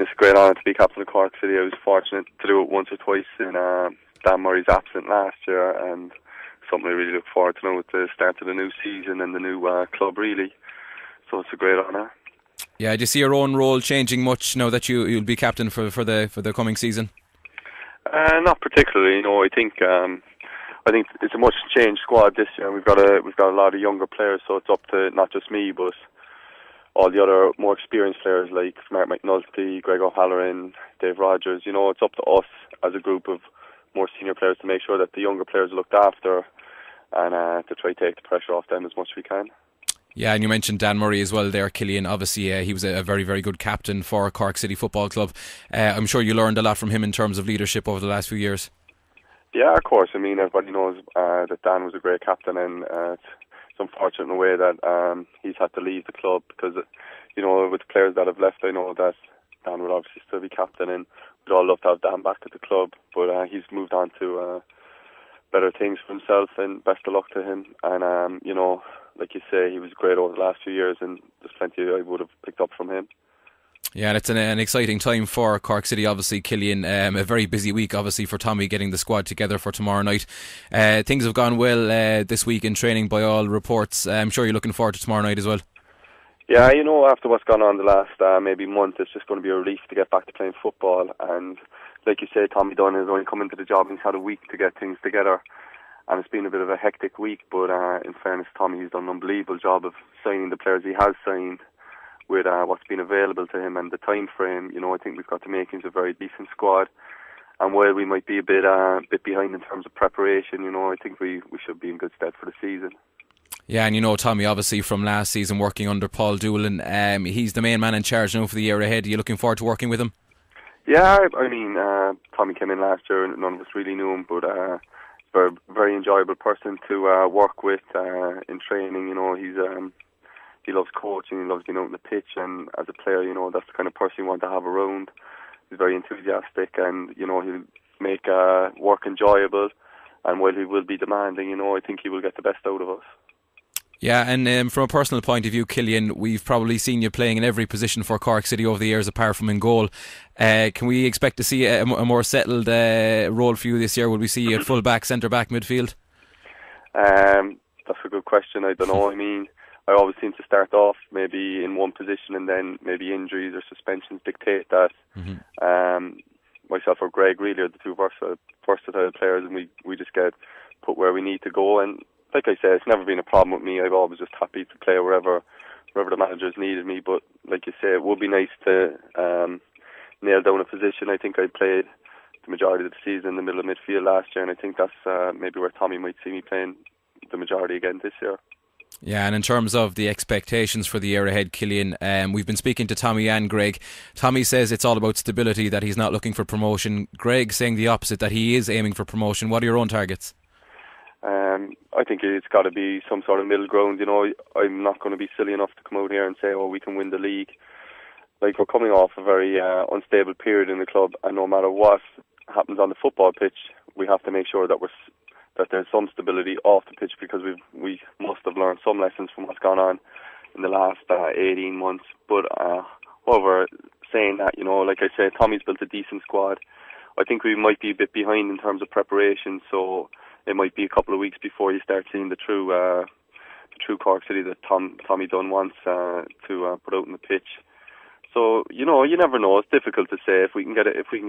It's a great honour to be captain of Cork City. I was fortunate to do it once or twice in Dan Murray's absence last year, and something I really look forward to now with the start of the new season and the new club, really. So it's a great honour. Yeah, do you see your own role changing much now that you'll be captain for the coming season? Not particularly. I think it's a much changed squad this year. We've got a lot of younger players, so it's up to not just me, but all the other more experienced players like Mark McNulty, Greg O'Halloran, Dave Rogers. It's up to us as a group of more senior players to make sure that the younger players are looked after, and to try to take the pressure off them as much as we can. Yeah, and you mentioned Dan Murray as well there, Cillian. Obviously, he was a very, very good captain for Cork City Football Club. I'm sure you learned a lot from him in terms of leadership over the last few years. Yeah, of course. I mean, everybody knows that Dan was a great captain, and it's unfortunate in a way that he's had to leave the club because, with the players that have left, I know that Dan would obviously still be captain, and we'd all love to have Dan back at the club, but he's moved on to better things for himself, and best of luck to him. And, like you say, he was great over the last few years, and there's plenty I would have picked up from him. Yeah, and it's an exciting time for Cork City, obviously, Cillian. A very busy week, obviously, for Tommy getting the squad together for tomorrow night. Things have gone well this week in training by all reports. I'm sure you're looking forward to tomorrow night as well. Yeah, after what's gone on the last maybe month, it's just going to be a relief to get back to playing football. And like you say, Tommy Dunn has only come into the job and he's had a week to get things together. And it's been a bit of a hectic week, but in fairness, Tommy, he's done an unbelievable job of signing the players he has signed with what's been available to him and the time frame. I think we've got to make him a very decent squad. And while we might be a bit behind in terms of preparation, I think we should be in good stead for the season. Yeah, and Tommy, obviously, from last season working under Paul Doolan, he's the main man in charge now for the year ahead. Are you looking forward to working with him? Yeah, I mean, Tommy came in last year and none of us really knew him, but a very enjoyable person to work with in training. He loves coaching, he loves being out on the pitch, and as a player, that's the kind of person you want to have around. He's very enthusiastic, and he'll make work enjoyable, and while he will be demanding, I think he will get the best out of us. Yeah, and from a personal point of view, Cillian, we've probably seen you playing in every position for Cork City over the years, apart from in goal. Can we expect to see a more settled role for you this year? Will we see you at full-back, centre-back, midfield? That's a good question. I don't know. I mean, I always seem to start off maybe in one position, and then maybe injuries or suspensions dictate that. Myself or Greg really are the two versatile players, and we just get put where we need to go. And like I said, it's never been a problem with me. I've always just happy to play wherever the managers needed me. But like you say, it would be nice to nail down a position. I think I played the majority of the season in the middle of midfield last year, and I think that's maybe where Tommy might see me playing the majority again this year. Yeah, and in terms of the expectations for the year ahead, Cillian, we've been speaking to Tommy and Greg. Tommy says it's all about stability, that he's not looking for promotion. Greg saying the opposite, that he is aiming for promotion. What are your own targets? I think it's got to be some sort of middle ground. I'm not going to be silly enough to come out here and say, we can win the league. Like, we're coming off a very unstable period in the club, and no matter what happens on the football pitch, we have to make sure that there's some stability off the pitch, because we must have learned some lessons from what's gone on in the last 18 months. But however, saying that, like I said, Tommy's built a decent squad. I think we might be a bit behind in terms of preparation, so it might be a couple of weeks before you start seeing the true Cork City that Tommy Dunn wants to put out on the pitch. So you never know. It's difficult to say. If we can get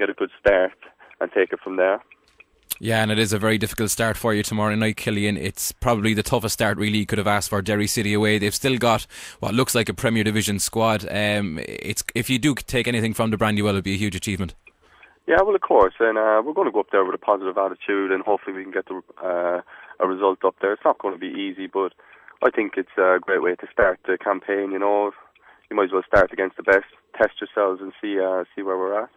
a good start and take it from there. Yeah, and it is a very difficult start for you tomorrow night, Cillian. It's probably the toughest start really you could have asked for. Derry City away. They've still got what looks like a Premier Division squad. If you do take anything from the Brandywell, it'll be a huge achievement. Yeah, well, of course, and we're going to go up there with a positive attitude, and hopefully we can get a result up there. It's not going to be easy, but I think it's a great way to start the campaign. You might as well start against the best, test yourselves, and see where we're at.